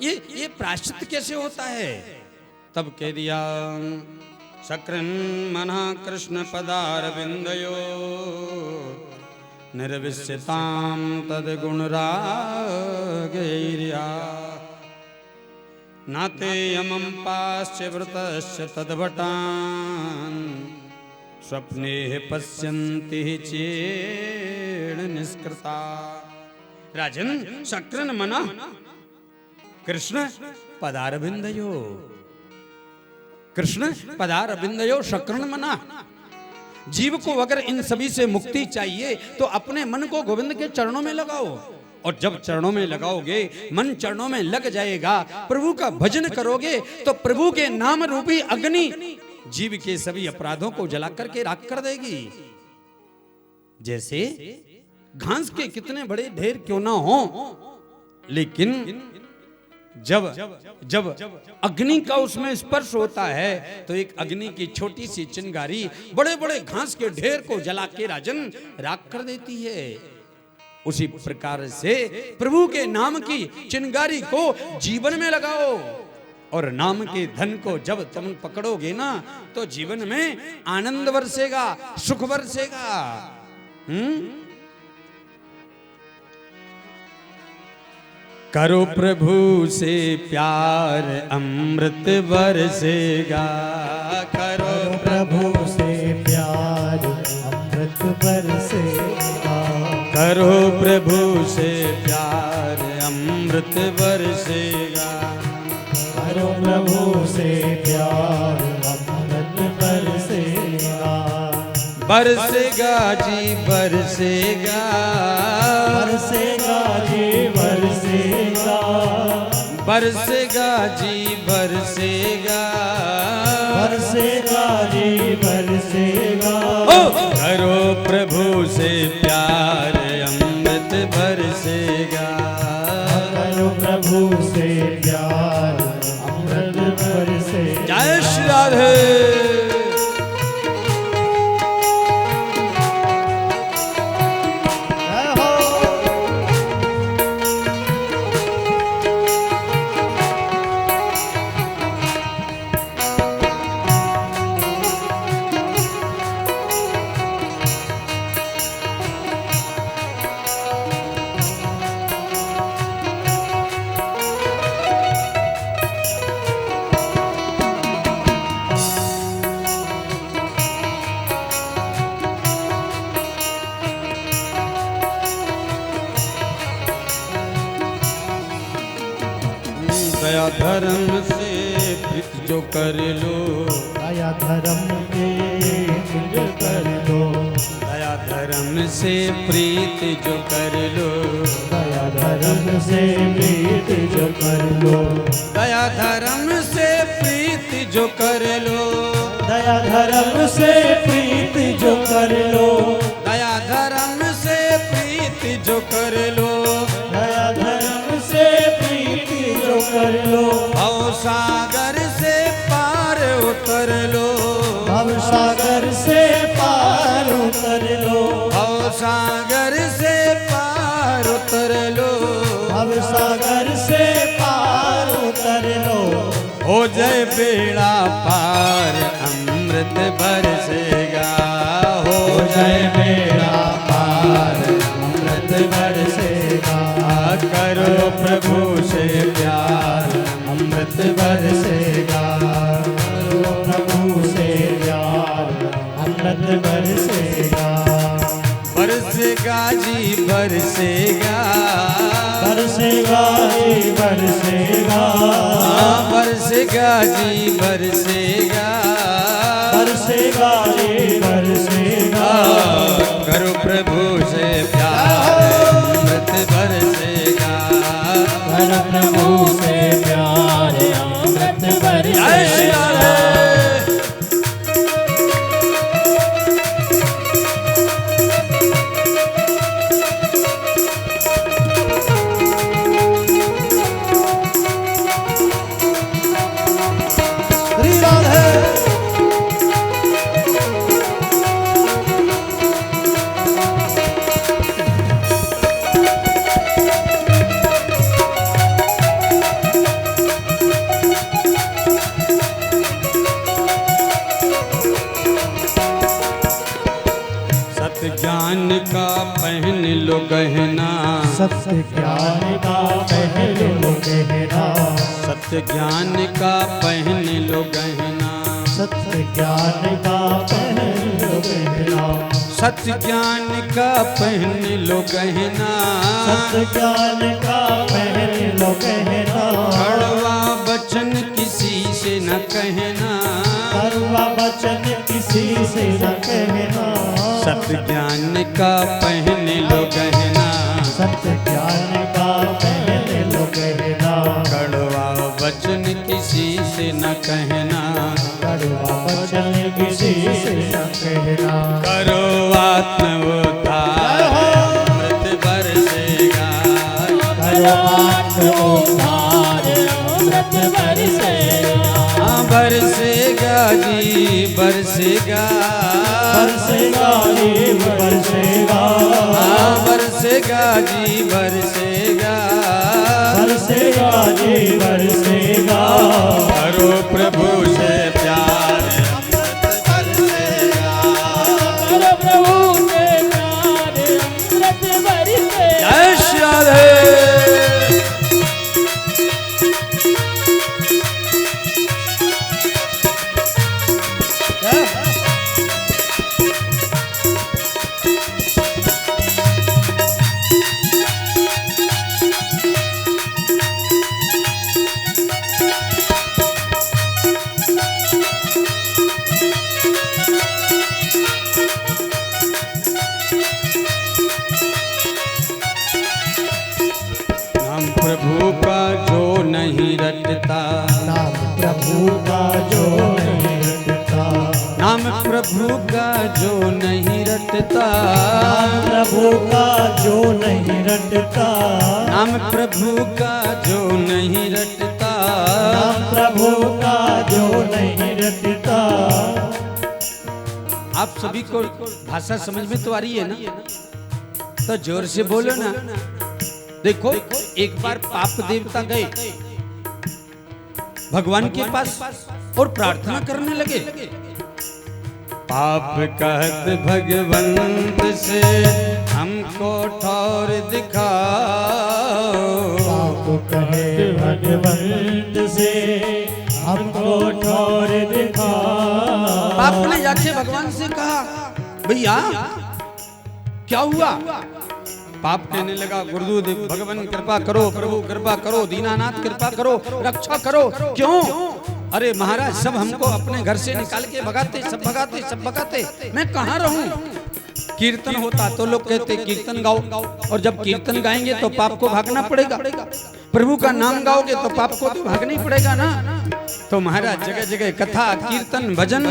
ये प्रायश्चित कैसे होता है? तब कह दिया शक्रन मना कृष्ण पदारविंदयो निर्विश्यताम तद्गुणरागैर्या नाते यमं पाश्च व्रतस्य तद्भटान् स्वप्ने पश्यन्ति चेण निष्कृता। राजन, शक्रन मना कृष्ण पदारविंदयो, कृष्ण पदारविंदयो शक्रन मना। जीव को अगर इन सभी से मुक्ति चाहिए तो अपने मन को गोविंद के चरणों में लगाओ, और जब चरणों में लगाओगे, मन चरणों में लग जाएगा, प्रभु का भजन करोगे तो प्रभु के नाम रूपी अग्नि जीव के सभी अपराधों को जला करके राख कर देगी। जैसे घास के कितने बड़े ढेर क्यों ना हो, लेकिन जब जब अग्नि का उसमें स्पर्श होता है तो एक अग्नि की छोटी सी चिंगारी बड़े बड़े घास के ढेर को जला के राजन राख कर देती है। उसी प्रकार से प्रभु के नाम की चिंगारी को जीवन में लगाओ, और नाम के धन को जब तुम पकड़ोगे ना तो जीवन में आनंद बरसेगा, सुख बरसेगा। करो प्रभु से प्यार अमृत बरसेगा, करो प्रभु से प्यार अमृत बरसेगा, करो प्रभु से प्यार अमृत बरसेगा, करो प्रभु से प्यार अमृत बरसेगा, बरसेगा जी बरसेगा, बरसेगा जी बरसेगा, बरसेगा जी बरसेगा, बरसेगा जी बरसेगा। करो प्रभु से प्यार अमृत बरसेगा, करो प्रभु से प्यार अमृत बरसेगा। जय श्री राधे। दया धर्म से प्रीत जो कर लो, दया धर्म के जो कर लो, दया धर्म से प्रीत जो कर लो, दया धर्म से प्रीत जो कर लो, दया धर्म से प्रीत जो कर लो, दया धर्म से प्रीत जो कर लो, दया धर्म से प्रीत जो कर लो, दया धर्म से प्रीत जो कर लो, भव सागर से पार उतर लो, भव सागर से पार उतर लो, भव सागर से पार उतर लो, भव सागर से पार उतर लो। हो जाए बेड़ा पार अमृत बरसेगा, हो जाए बेड़ा पार अमृत बरसेगा, करो प्रभु से प्यार अमृत बरसेगा, करो प्रभु से प्यार अमृत बरसेगा, बरसेगा जी बरसेगा, बरसेगा जी बरसेगा, बरसेगा जी बरसेगा, बरसेगा जी बरसेगा, करो प्रभु से प्यार अमृत बरसेगा, करो प्रभु से प्यार अमृत बरसेगा। जय श्री राधे। श्री राधे। का पहन लो गहना, सत्य ज्ञान का पहन लो गहना, सत्य ज्ञान का पहन लो गहना, सत्य ज्ञान का पहन लो गहना, सत्य ज्ञान का पहन लो गहना, कड़वा वचन किसी से न कहना, कड़वा वचन किसी से न कहना, सत्य ज्ञान का पहन लो गहना, सत्य ज्ञान का पहन लो गहना, कड़वा वचन किसी से न कहना, कड़वा वचन किसी से न कहना, करो आत्म उद्धार अमृत बरसेगा, करो आत्म उद्धार अमृत बरसेगा, हाँ बरसेगा जी बरसेगा, बरसेगा जी बरसेगा, हाँ बरसेगा जी बरसेगा, बरसेगा जी बरसेगा, करो प्रभु से प्यार अमृत बरसेगा, करो प्रभु से प्यार अमृत बरसेगा। जय श्री राधे। नाम प्रभु का जो नहीं रटता, नाम प्रभु का जो नहीं रटता, नाम प्रभु का जो नहीं रटता, नाम प्रभु का जो नहीं रटता, नाम प्रभु का जो नहीं रटता, नाम प्रभु का जो नहीं रटता। आप सभी को भाषा समझ में तो आ रही है ना, तो जोर से बोलो ना। देखो एक बार पाप देवता गए भगवान के पास और प्रार्थना करने लगे, पाप कहत भगवंत से हमको ठौर दिखाओ, पाप कहे भगवंत से हमको ठौर दिखा। पाप ने जाके भगवान से कहा, भैया क्या हुआ? पाप कहने लगा, गुरुदेव भगवान कृपा करो, प्रभु कृपा करो, दीनानाथ कृपा करो, रक्षा करो। क्यों? अरे महाराज सब हमको अपने घर से निकाल के भगाते, सब भगाते, सब भगाते, मैं कहाँ रहूं? कीर्तन होता तो लोग कहते कीर्तन गाओ, और जब कीर्तन गाएंगे तो पाप को भागना पड़ेगा, प्रभु का नाम गाओगे तो पाप को तो भागना ही पड़ेगा ना। तो महाराज जगह जगह कथा कीर्तन भजन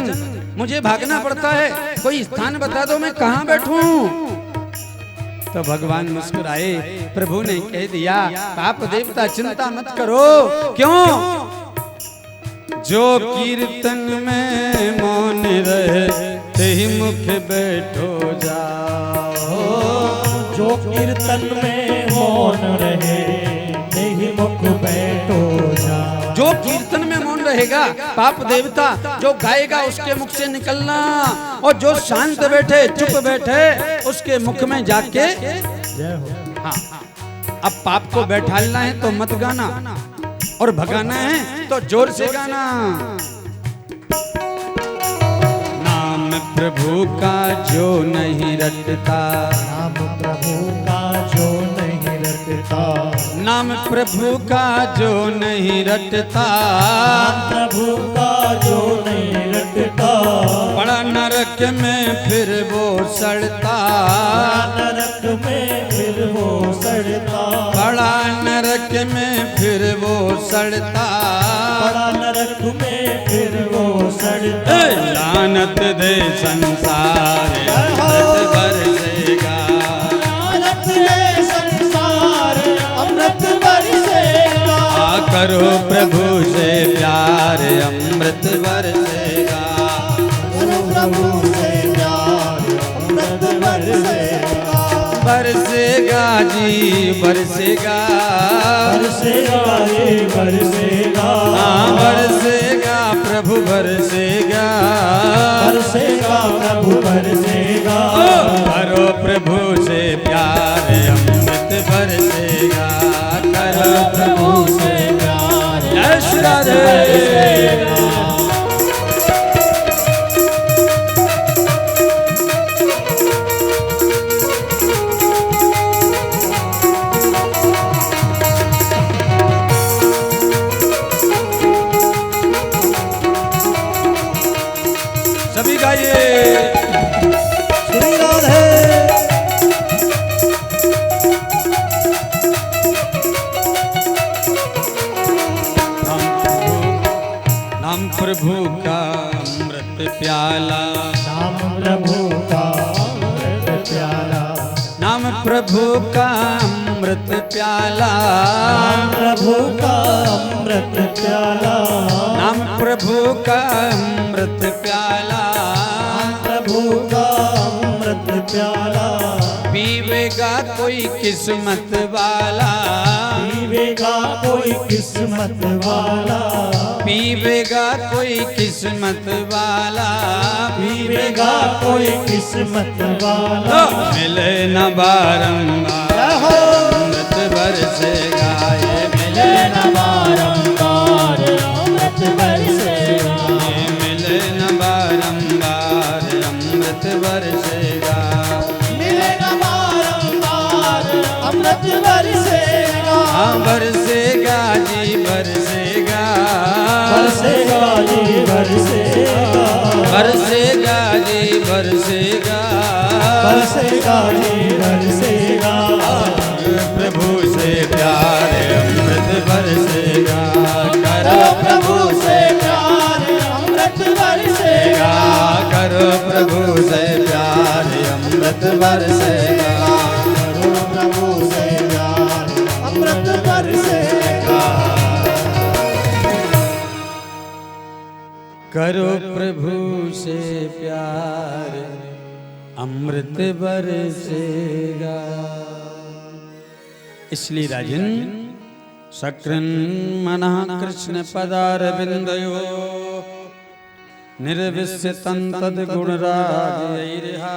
मुझे भागना पड़ता है, कोई स्थान बता दो मैं कहाँ बैठूं? तो भगवान मुस्कुराए, प्रभु ने कह दिया, पाप देवता चिंता मत करो। क्यों? जो कीर्तन में मौन रहे तेहि मुख बैठो जाओ, जो कीर्तन में मौन रहे तेहि मुख बैठो जाओ। जो कीर्तन में मौन रहेगा पाप देवता, जो गाएगा उसके मुख से निकलना, और जो शांत बैठे चुप बैठे उसके मुख में जाके। हाँ, अब पाप को बैठालना है तो मत गाना, और भगाना है तो जोर से गाना। नाम प्रभु का जो नहीं रटता, नाम प्रभु का जो नहीं रटता, नाम प्रभु का जो नहीं रटता, नाम प्रभु का जो नहीं रटता, बड़ा नरक में फिर वो सड़ता, नरक में फिर वो सड़ता, बड़ा नरक में फिर वो सड़ता, बड़ा नरक में फिर वो सड़ता। लानत दे संसार अमृत बरसेगा, लानत दे संसार अमृत बरसेगा। आ करो प्रभु से प्यार अमृत बरसेगा, करो प्रभु से प्यार अमृत बरसेगा। बरसेगा जी बरसेगा, बरसेगा ये बरसेगा, हाँ बरसेगा प्रभु बरसेगा, बरसेगा प्रभु बरसेगा। करो प्रभु से प्यार अमृत बरसेगा, राधे। सभी गाइए श्री राधे। नाम प्रभु का अमृत प्याला, नाम प्रभु का अमृत प्याला, नाम प्रभु का अमृत प्याला, नाम प्रभु का अमृत प्याला, नाम प्रभु का अमृत प्याला, प्रभु का अमृत प्याला, पीवेगा कोई किस्मत वाला, पीवेगा कोई किस्मत वाला, पीवेगा कोई किस्मत वाला, पीवेगा कोई किस्मत वाला, मिले न बारंबार अमृत बरसेगा, ये मिले न बारंबार अमृत बरसेगा, ये मिले न बारंबार अमृत बरसेगा, मिलेगा बारंबार अमृत बरसेगा, हाँ बरसेगा जी बरसेगा, बरसेगा जी बरसेगा, बरसेगा जी बरसेगा, बरसेगा जी बरसेगा, प्रभु से प्यार अमृत बरसेगा, करो प्रभु से प्यार अमृत बरसेगा, करो प्रभु से प्यार अमृत बरसेगा, करो प्रभु से प्यार अमृत बरसेगा, करो प्रभु से प्यार अमृत बरसेगा। इसलिए राजन सकृन मनः कृष्ण पदारविंदयो निर्विश्यतं तद्गुणरागैरिहा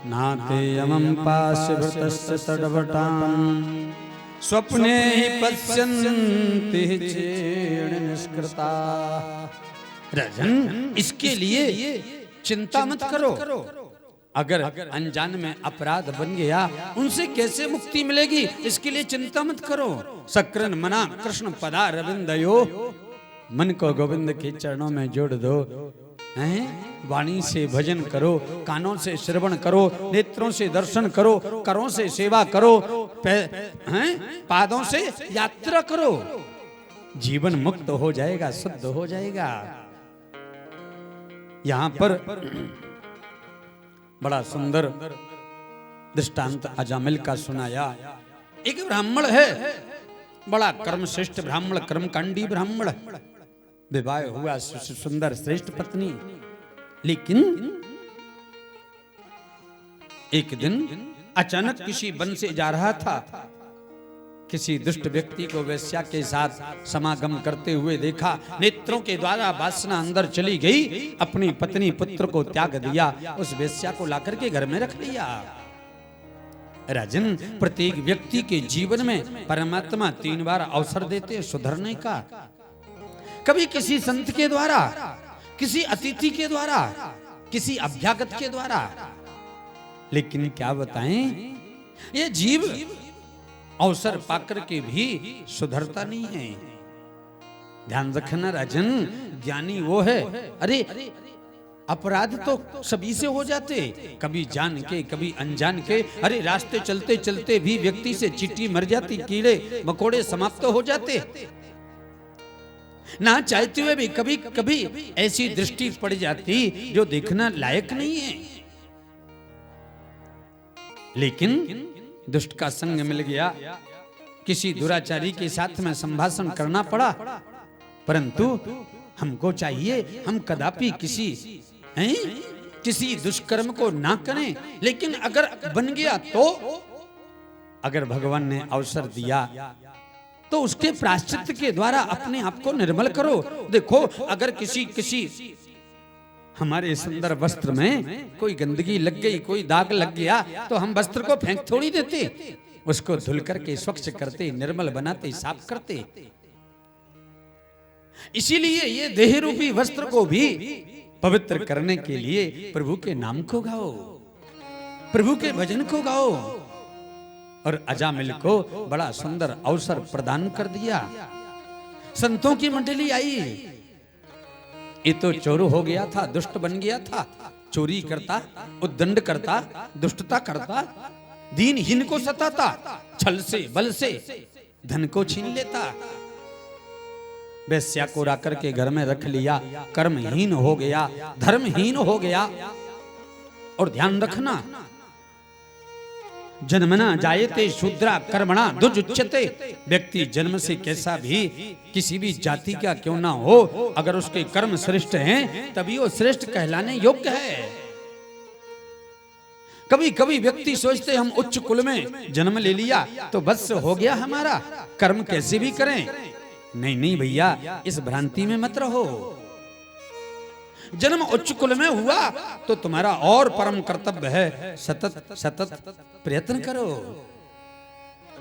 नाते यमं पाशभृतस्य तडवटां स्वप्ने हि पश्यन्ति चेण निष्कृता। राजन इसके लिए चिंता मत करो, अगर अनजान में अपराध बन गया उनसे कैसे मुक्ति मिलेगी, इसके लिए चिंता मत करो। सकृन मना कृष्ण पदारविंदयो, मन को गोविंद के चरणों में जोड़ दो, हैं? वाणी से भजन करो, कानों से श्रवण करो, नेत्रों से दर्शन करो, करों से सेवा करो, हैं? पादों से यात्रा करो, जीवन मुक्त हो जाएगा, शुद्ध हो जाएगा। यहां पर बड़ा सुंदर दृष्टांत अजामिल का सुनाया। एक ब्राह्मण है, बड़ा कर्मश्रेष्ठ ब्राह्मण, कर्मकांडी ब्राह्मण, विवाह हुआ सुंदर श्रेष्ठ पत्नी, लेकिन एक दिन अचानक किसी वन से जा रहा था, किसी दुष्ट व्यक्ति को वेश्या के साथ समागम करते हुए देखा, नेत्रों के द्वारा वासना अंदर चली गई, अपनी पत्नी पुत्र को त्याग दिया, उस वेश्या को लाकर के घर में रख लिया। राजन प्रत्येक व्यक्ति के जीवन में परमात्मा 3 बार अवसर देते सुधरने का, कभी किसी संत के द्वारा, किसी अतिथि के द्वारा, किसी अभ्यागत के द्वारा, लेकिन क्या बताएं ये जीव अवसर पाकर के भी सुधरता नहीं है। ध्यान रखना राजन, ज्ञानी वो है, अरे अपराध तो सभी से हो जाते, कभी जान के कभी अनजान के। अरे रास्ते चलते चलते भी व्यक्ति से चींटी मर जाती, कीड़े मकोड़े समाप्त हो जाते, ना चाहते हुए भी कभी कभी ऐसी दृष्टि पड़ जाती जो देखना लायक नहीं है। लेकिन दुष्ट का संग मिल गया, किसी दुराचारी के साथ में संभाषण करना पड़ा, परंतु हमको चाहिए हम कदापि किसी दुष्कर्म को ना करें, लेकिन अगर बन गया तो, अगर भगवान ने अवसर दिया तो उसके प्रायश्चित के द्वारा अपने आप को निर्मल करो। देखो अगर किसी हमारे सुंदर वस्त्र में कोई गंदगी लग गई, कोई दाग लग गया, तो हम वस्त्र को फेंक थोड़ी देते, उसको धुल करके स्वच्छ करते, निर्मल बनाते, साफ करते। इसीलिए ये देह रूपी वस्त्र को भी पवित्र करने के लिए प्रभु के नाम को गाओ, प्रभु के भजन को गाओ। और अजामिल को बड़ा सुंदर अवसर प्रदान कर दिया। संतों की मंडली आई। ये तो चोर हो गया था, दुष्ट बन गया था, चोरी करता, उद्दंड करता, दुष्टता करता, दीनहीन को सताता, छल से बल से धन को छीन लेता। वेश्या को राकर के घर में रख लिया, कर्महीन हो गया, धर्महीन हो गया। और ध्यान रखना, जन्मना जायते शूद्रा कर्मणा दुजुच्यते। व्यक्ति जन्म से कैसा भी किसी भी जाति का क्यों ना हो, अगर उसके कर्म श्रेष्ठ हैं तभी वो श्रेष्ठ कहलाने योग्य है। कभी कभी व्यक्ति सोचते हम उच्च कुल में जन्म ले लिया तो बस हो गया हमारा, कर्म कैसे भी करें। नहीं नहीं भैया, इस भ्रांति में मत रहो। जन्म उच्च कुल में हुआ तो तुम्हारा और परम कर्तव्य है सतत सतत प्रयत्न करो।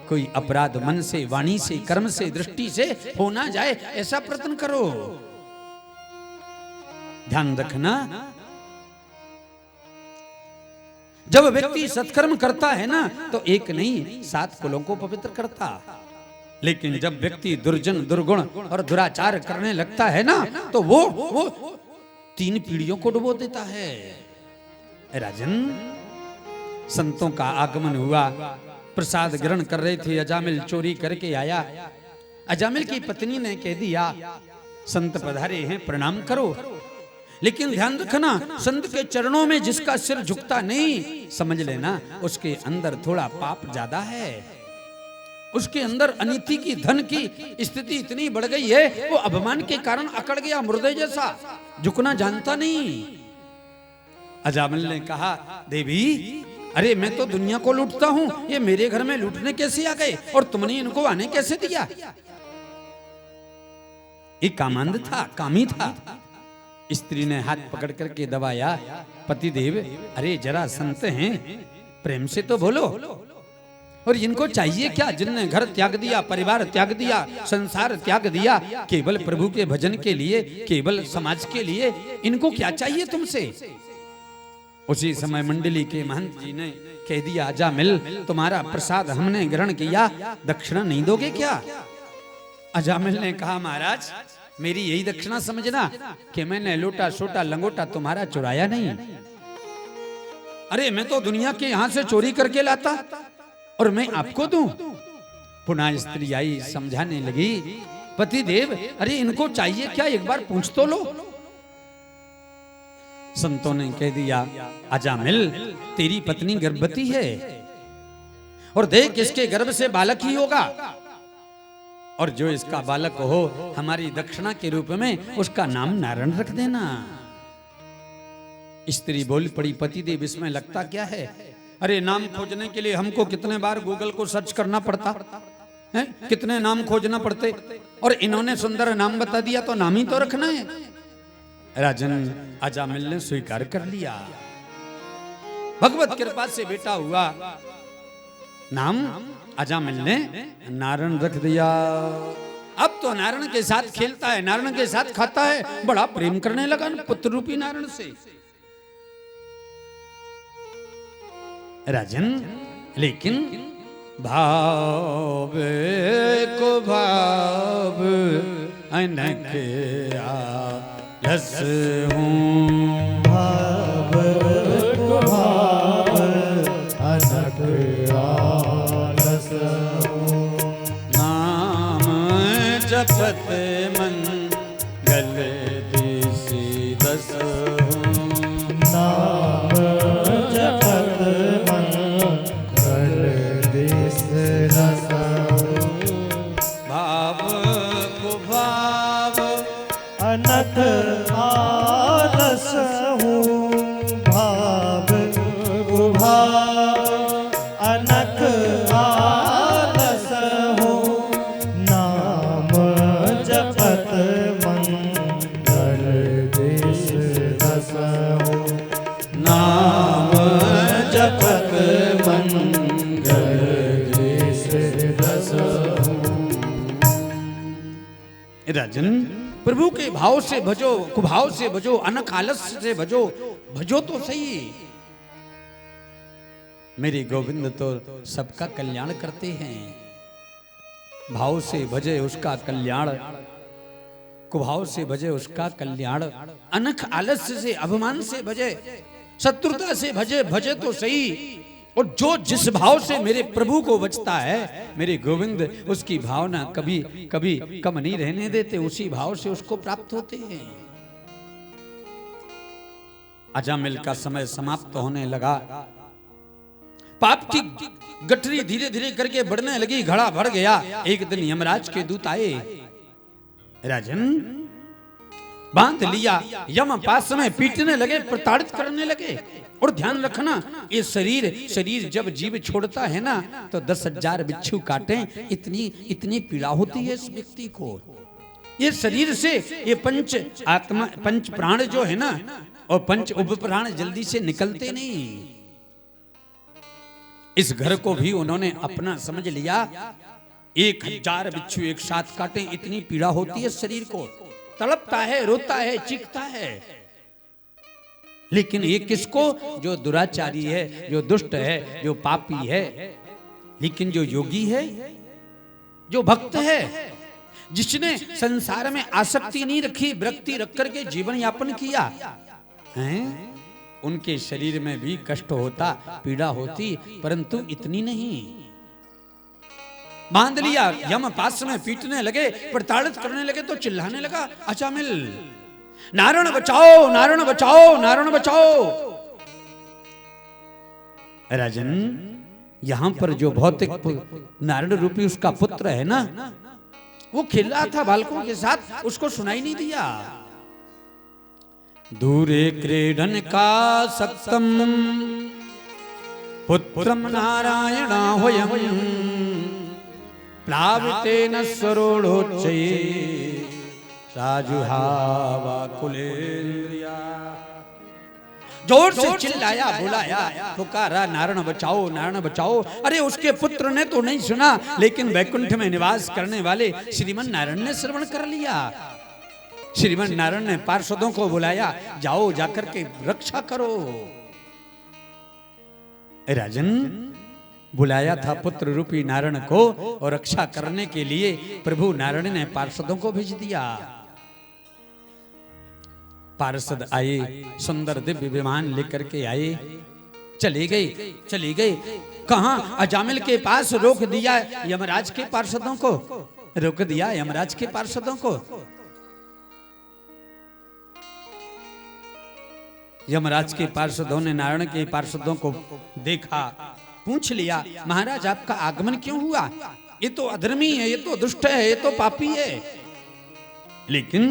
कोई अपराध मन से, वाणी से, कर्म से, दृष्टि से हो ना जाए, ऐसा प्रयत्न करो। ध्यान रखना, जब व्यक्ति सत्कर्म करता है ना तो एक नहीं 7 कुलों को पवित्र करता। लेकिन जब व्यक्ति दुर्जन, दुर्गुण और दुराचार करने लगता है ना तो वो 3 पीढ़ियों को डुबो देता है। राजन, संतों का आगमन हुआ, प्रसाद ग्रहण कर रहे थे, अजामिल चोरी करके आया। अजामिल की पत्नी ने कह दिया संत पधारे हैं, प्रणाम करो। लेकिन ध्यान रखना, संत के चरणों में जिसका सिर झुकता नहीं, समझ लेना उसके अंदर थोड़ा पाप ज्यादा है। उसके अंदर अनिति की, धन की स्थिति इतनी बढ़ गई है, वो अभिमान के कारण अकड़ गया, मुर्दे जैसा, झुकना जानता नहीं। अजामिल ने कहा, देवी अरे मैं तो दुनिया को लूटता हूं, ये मेरे घर में लूटने कैसे आ गए और तुमने इनको आने कैसे दिया? ये कामांध था, कामी था। स्त्री ने हाथ पकड़ करके दबाया, पतिदेव अरे जरा संत हैं, प्रेम से तो बोलो। और इनको चाहिए क्या, जिनने घर त्याग दिया, परिवार त्याग दिया, संसार त्याग दिया, केवल प्रभु के भजन के लिए, केवल समाज के लिए, इनको क्या चाहिए तुमसे? उसी समय मंडली के महंत जी ने कह दिया, अजामिल तुम्हारा प्रसाद हमने ग्रहण किया, दक्षिणा नहीं दोगे क्या? अजामिल ने कहा, महाराज मेरी यही दक्षिणा समझना कि मैंने लोटा छोटा लंगोटा तुम्हारा चुराया नहीं। अरे मैं तो दुनिया के यहां से चोरी करके लाता और मैं आपको दूं? पुनः स्त्री आई, समझाने लगी, पतिदेव अरे इनको चाहिए क्या, एक बार पूछ तो लो। संतों ने कह दिया, अजामिल तेरी पत्नी गर्भवती है और देख इसके गर्भ से बालक ही होगा, और जो इसका बालक हो हमारी दक्षिणा के रूप में उसका नाम नारायण रख देना। स्त्री बोल पड़ी, पतिदेव इसमें लगता क्या है? अरे नाम खोजने के लिए हमको कितने बार गूगल को सर्च करना पड़ता है, कितने नाम खोजना पड़ते, और इन्होंने सुंदर नाम बता दिया तो नाम ही तो रखना है। राजन अजामिल ने स्वीकार कर लिया, भगवत कृपा से बेटा हुआ, नाम अजामिल ने नारायण रख दिया। अब तो नारायण के साथ खेलता है, नारायण के साथ खाता है, बड़ा प्रेम करने लगा पुत्र रूपी नारायण से। राजन लेकिन भाव को भाव अनक आलस हूँ, भाव को भाव अनक आलस हूँ। नाम जपत मन गल दिसी दस हूँ, नाम जपत मन गल दिस रस हूँ। भाव को भाव अनक आलस हूँ, भाव को भाव अनक आलस हूँ। नाम जपत मंगल दिस दस हूँ, नाम जपत मंगल दिस दस हूँ। राजन प्रभु के भाव से भजो, कुभाव से भजो, अनख आलस्य से भजो, भजो तो सही। मेरे गोविंद तो सबका कल्याण करते हैं। भाव से भजे उसका कल्याण, कुभाव से भजे उसका कल्याण, अनख आलस्य से अभिमान से भजे, शत्रुता से भजे, भजे तो सही। और जो जिस भाव से मेरे प्रभु को बचता है, मेरे गोविंद उसकी भावना कभी कभी कम नहीं रहने देते, उसी भाव से उसको प्राप्त होते हैं। अजामिल का समय समाप्त होने लगा। पाप की गठरी धीरे धीरे करके बढ़ने लगी, घड़ा भर गया। एक दिन यमराज के दूत आए, राजन बांध लिया, यम पास में पीटने लगे, प्रताड़ित करने लगे। और ध्यान रखना, ये शरीर जब जीव छोड़ता है ना, तो 10,000 बिच्छू काटे, इतनी पीड़ा होती है इस व्यक्ति को। ये शरीर से ये पंच प्राण जो है ना, और पंच उप प्राण जल्दी से निकलते नहीं। इस घर को भी उन्होंने अपना समझ लिया। 1,000 बिच्छू एक साथ काटे, इतनी पीड़ा होती है शरीर को, तड़पता है, रोता है, चीखता है। लेकिन ये किसको? जो दुराचारी है, जो दुष्ट है, जो पापी है। लेकिन जो योगी है, जो भक्त है, जिसने संसार में आसक्ति नहीं रखी, विरक्ति रख करके जीवन यापन किया है, उनके शरीर में भी कष्ट होता, पीड़ा होती, परंतु इतनी नहीं। बांध लिया, यम पास में पीटने लगे, प्रताड़ित करने लगे, तो चिल्लाने लगा अजामिल, नारायण बचाओ, नारायण बचाओ, नारायण बचाओ। राजन, यहां पर जो भौतिक नारायण रूपी उसका पुत्र है ना, वो खेल रहा था बालकों के साथ, उसको सुनाई नहीं दिया। दूरे क्रीडन का सक्तम पुत्रम नारायण होयम प्लावितेन स्वरोड़ोच्चये साजुहावा कुलेन्द्रिया। जोर से चिल्लाया, बुलाया, पुकारा, नारायण बचाओ, नारायण बचाओ। अरे उसके पुत्र ने तो नहीं सुना, लेकिन वैकुंठ में निवास करने वाले श्रीमन नारायण ने श्रवण कर लिया। श्रीमन नारायण ने पार्षदों को बुलाया, जाओ जाकर के रक्षा करो। राजन, बुलाया था पुत्र रूपी नारायण को, और रक्षा करने के लिए प्रभु नारायण ने पार्षदों को भेज दिया। पार्षद आए, सुंदर दिव्य विमान लेकर के आए, चले गए। कहां? अजामिल के पास रोक दिया यमराज के पार्षदों को, रोक दिया यमराज के पार्षदों को। यमराज के पार्षदों ने नारायण के पार्षदों को देखा, पूछ लिया, महाराज आपका आगमन क्यों हुआ? ये तो अधर्मी है, ये तो दुष्ट है, ये तो पापी है। लेकिन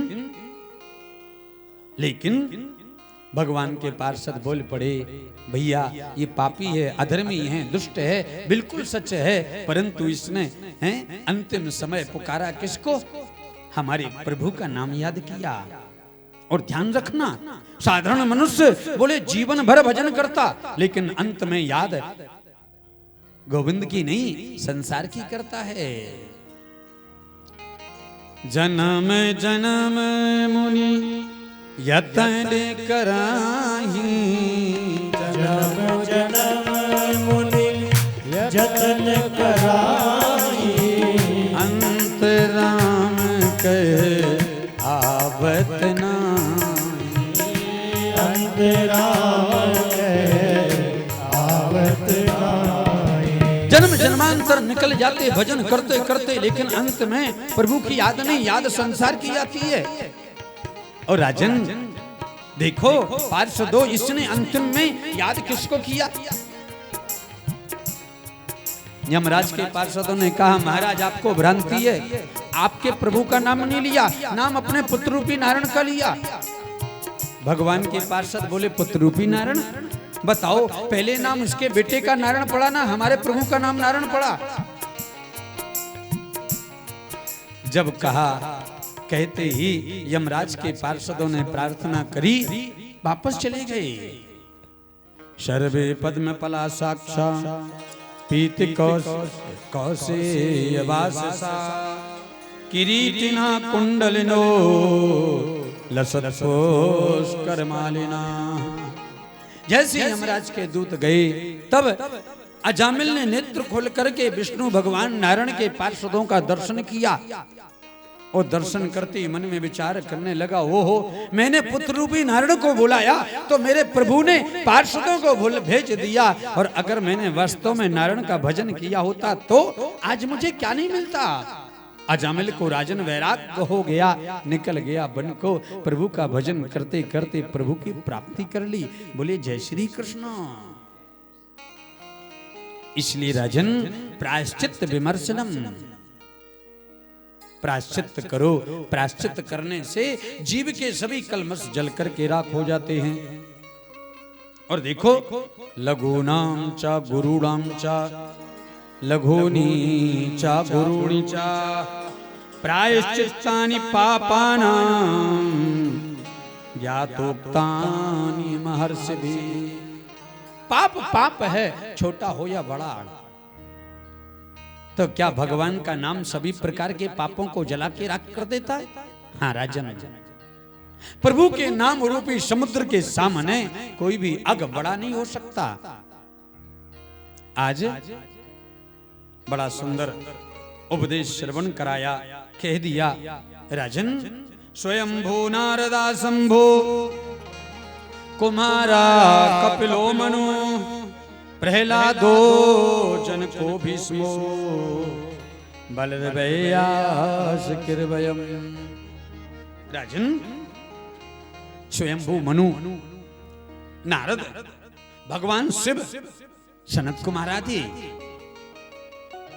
भगवान के पार्षद बोल पड़े, भैया ये पापी है, अधर्मी है, दुष्ट है, बिल्कुल सच है, परंतु इसने अंतिम समय पुकारा किसको? हमारे प्रभु का नाम याद किया। और ध्यान रखना, साधारण मनुष्य बोले जीवन भर भजन करता, लेकिन अंत में याद गोविंद की नहीं, संसार की करता है। जन्म जन्म मुनि यतन कराही, जन्म जन्म मुनि यतन कराही, अंत राम कहे आवत नाही, अंत राम कहे आवत नाही। जन्म जन्मांतर निकल जाते भजन करते करते, लेकिन अंत में प्रभु की याद नहीं, याद संसार की आती है। और राजन देखो, पार्षदों, इसने अंतिम में याद किसको किया? यमराज के पार्षदों ने कहा, महाराज आपको भ्रांति है, आपके प्रभु का नाम नहीं लिया, नाम अपने पुत्र रूपी नारायण का लिया। भगवान के पार्षद बोले, पुत्र रूपी नारायण? बताओ, पहले नाम इसके बेटे का नारायण पड़ा ना, हमारे प्रभु का नाम नारायण पड़ा। जब कहा, कहते ही यमराज के पार्षदों ने प्रार्थना करी, वापस चले गए। सर्वे पद्म पला साक्षा पीति कौशेयवासा किरीटिना कुंडलिनो लसत्पुष्कर मालिना। जैसे यमराज के दूत गए तब अजामिल ने नेत्र खोल करके विष्णु भगवान नारायण के पार्षदों का दर्शन किया और दर्शन करते ही मन में विचार करने लगा, ओहो मैंने पुत्र रूपी नारायण को बुलाया तो मेरे प्रभु ने पार्षदों को भेज दिया, और अगर मैंने वास्तव में नारायण का भजन किया होता तो आज मुझे क्या नहीं मिलता। अजामिल को राजन वैराग्य हो गया, निकल गया वन को, प्रभु का भजन करते करते प्रभु की प्राप्ति कर ली। बोले जय श्री कृष्ण। इसलिए राजन प्रायश्चित विमर्शनम, प्रायश्चित करो, प्रायश्चित करने से जीव के सभी कलमश जल करके राख हो जाते हैं। और देखो लघूनाम चा गुरुणाम चा लघूनी चा गुरुणी चा प्रायश्चित्तानि पापानां ज्ञातोक्तानि महर्षिभिः। पाप पाप है, छोटा हो या बड़ा। तो क्या भगवान का नाम सभी प्रकार के पापों को जला के राख कर देता है? हाँ राजन, प्रभु के नाम रूपी समुद्र के सामने कोई भी अग बड़ा नहीं हो सकता। आज बड़ा सुंदर उपदेश श्रवण कराया, कह दिया राजन स्वयंभू नारदा शंभो कुमारा कपिलो मनु प्रहलादो जनको भीष्मो बलदेवयास किरवयम। राजन स्वयंभू मनु, नारद, भगवान शिव, सनत कुमार आदि,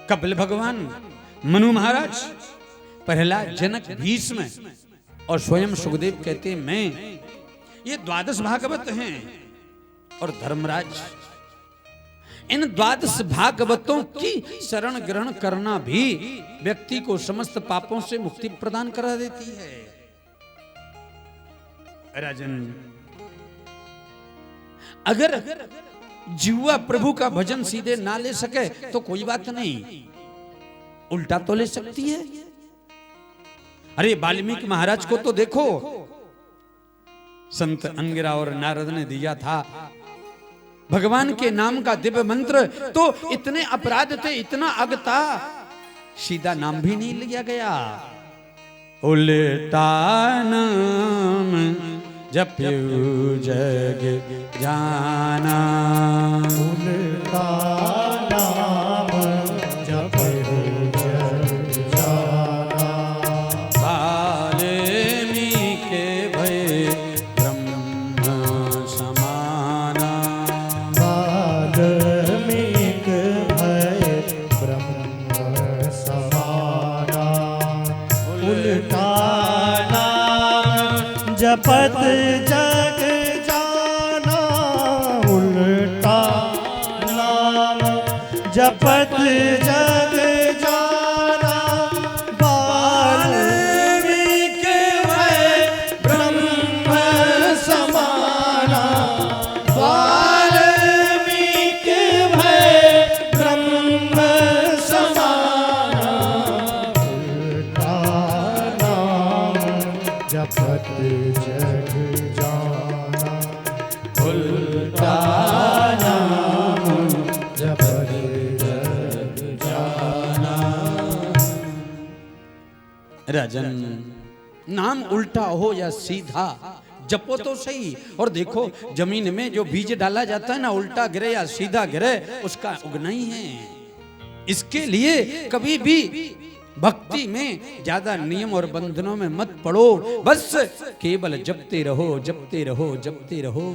कपिल भगवान, मनु महाराज, प्रहलाद, जनक, भीष्म और स्वयं सुखदेव कहते मैं, ये 12 भागवत हैं। और धर्मराज, इन 12 भागवतों की शरण ग्रहण करना भी व्यक्ति को समस्त पापों से मुक्ति प्रदान करा देती है। राजन अगर जीवा प्रभु का भजन सीधे ना ले सके तो कोई बात नहीं, उल्टा तो ले सकती है। अरे वाल्मीकि महाराज को तो देखो, संत अंगिरा और नारद ने दिया था भगवान के नाम का दिव्य मंत्र, तो इतने अपराध थे, इतना अग था, सीधा नाम भी नहीं लिया गया। उल्टा नाम जप्यु जग जाना, उल्टा नाम जप्यु जग जाना। वाल्मीकि भय ब्रह्म समाना, वाल्मीकि भय ब्रह्म समाना। उल्टा जपत जग जाना, उल्टा नाम जपत जग जाना। वाल्मीकि भय ब्रह्म समाना, वाल्मीकि भय ब्रह्म समाना। उल्टा नाम जपत जग जाना, उल्टा नाम जपत जग जाना। राजन नाम उल्टा हो या सीधा जपो तो सही। और देखो जमीन में जो बीज डाला जाता है ना, उल्टा गिरे या सीधा गिरे उसका उगना ही है। इसके लिए कभी भी भक्ति में ज्यादा नियम और बंधनों में मत पड़ो, बस केवल जपते रहो, जपते रहो, जपते रहो।